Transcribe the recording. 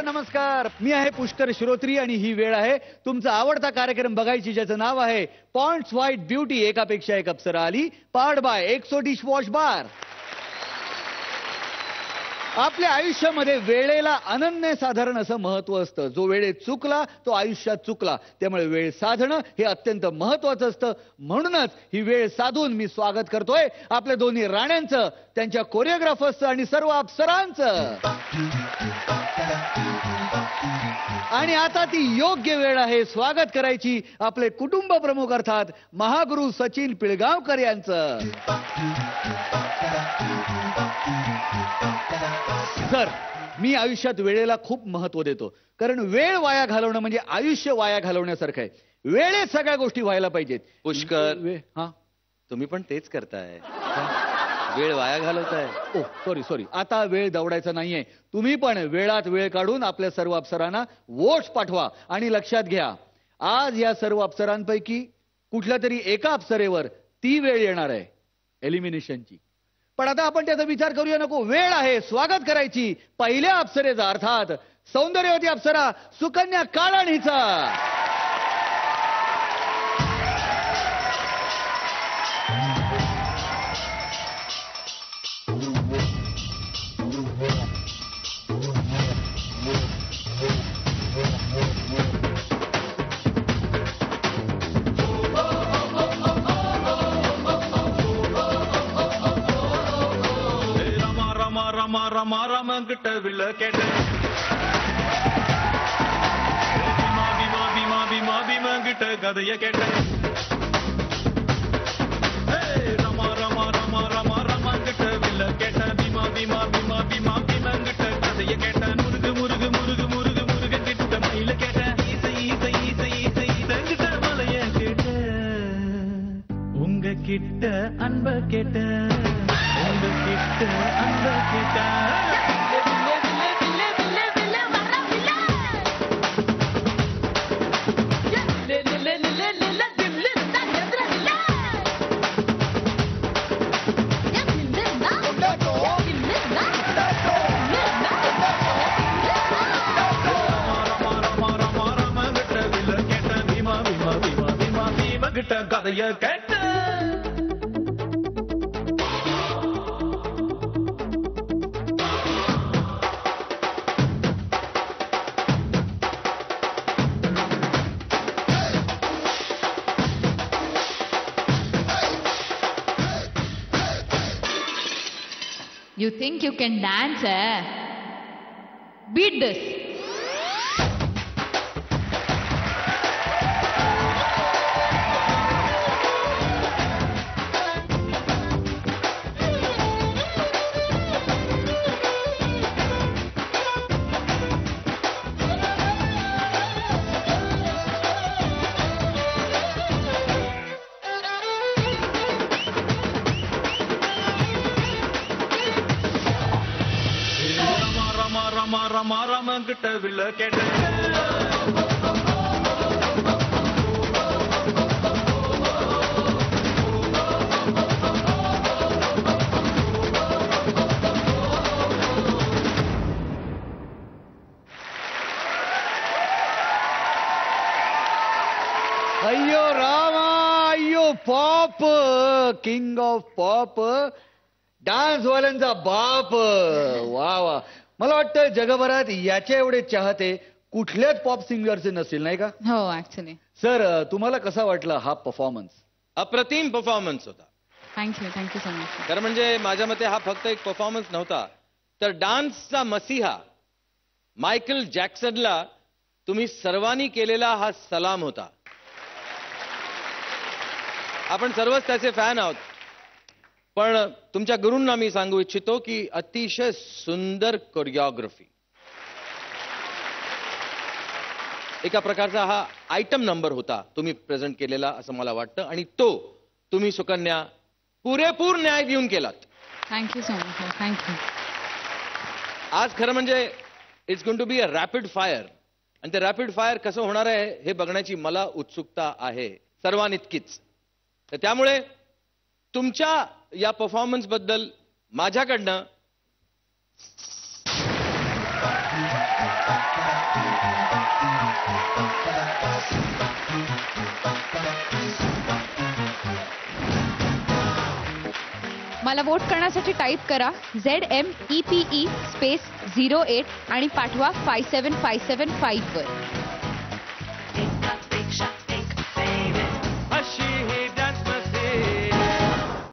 नमस्कार. मी आहे पुष्कर श्रोत्री आणि ही वेळ आहे तुमचा आवडता कार्यक्रम बघायची, ज्याचं नाव आहे पॉइंट्स व्हाईट ब्युटी. एकापेक्षा एक अप्सरा आली, पार्ड बाय एक्सो डिश वॉश बार. आपल्या आयुष्यामध्ये वेळेला अनन्यसाधारण असं महत्व असतं. जो वेळेत चुकला तो आयुष्यात चुकला. त्यामुळे वेळ साधणं हे अत्यंत महत्वाचं असतं. म्हणूनच ही वेळ साधून मी स्वागत करतोय आपल्या दोन्ही राण्यांचं, त्यांच्या कोरिओग्राफर्सचं आणि सर्व अप्सरांचं. आणि आता ती योग्य वेळ आहे स्वागत करायची आपले कुटुंब प्रमुख अर्थात महागुरु सचिन पिळगावकर यांचं. सर, मी आयुष्यात वेळेला खूप महत्व देतो, कारण वेळ वाया घालवणं म्हणजे आयुष्य वाया घालवण्यासारखं आहे. वेळेत सगळ्या गोष्टी व्हायला पाहिजेत. पुष्कर, हा, तुम्ही पण तेच करताय, वेळ वाया घालवताय. ओ सॉरी, आता वेळ दवडायचा नाहीये. तुम्ही पण वेळात वेळ काढून आपल्या सर्व अप्सरांना वोट्स पाठवा. आणि लक्षात घ्या, आज या सर्व अप्सरांपैकी कुठल्या तरी एका अप्सरेवर ती वेळ येणार आहे एलिमिनेशनची. पण आता आपण त्याचा विचार करूया नको. वेळ आहे स्वागत करायची पहिल्या अप्सरेचा, अर्थात सौंदर्यवती अप्सरा सुकन्या काळाणीचा. ராமங்கிட்ட வில்ல கேட்டேன், பீமாங்கிட்ட கதைய கேட்டேன். ராமங்கிட்ட வில்ல கேட்டேன், பீமாங்கிட்ட கதைய கேட்டேன். முருகு முருகு முருகு முருகு முருகு கிட்ட மயில கேட்டேன். கிட்ட மலைய கேட்டேன். உங்க கிட்ட அன்ப கேட்டேன், உங்க கிட்ட அன்ப கேட்டேன். கதைய கேட்ட. You think you can dance, eh? Beat this. ராமங்கிட்ட வில்ல கேட்டேன். अय्यो रामा, अय्यो pop, king of pop, dance वाल्यांचा बाप. वा वा. मला वाटतं जगभरात याच्या एवढे चाहते कुठल्याच पॉप सिंगरचे नसतील, नाही का? हो, ऍक्च्युली. सर, तुम्हाला कसा वाटला हा परफॉर्मन्स? अप्रतिम परफॉर्मन्स होता. Thank you so much. खरं म्हणजे माझ्या मते हा फक्त एक परफॉर्मन्स नव्हता, तर डान्सचा मसीहा मायकल जॅक्सनला तुम्ही सर्वांनी केलेला हा सलाम होता. आपण सर्वच त्याचे फॅन आहोत, पण तुमच्या गुरूंना मी सांगू इच्छितो की अतिशय सुंदर कोरिओग्राफी, एका प्रकारचा हा आयटम नंबर होता तुम्ही प्रेझेंट केलेला असं मला वाटतं. आणि तो तुम्ही सुकन्या पुरेपूर न्याय देऊन केलात. Thank you so much. थँक्यू. आज खरं म्हणजे it's going to be a rapid fire, आणि ते रॅपिड फायर कसं होणार आहे हे बघण्याची मला उत्सुकता आहे सर्वांइतकीच. तर त्यामुळे तुमच्या या परफॉर्मन्स बद्दल माझ्याकडनं मला वोट करण्यासाठी टाईप करा ZMEPE स्पेस 08 आणि पाठवा 57575 वर.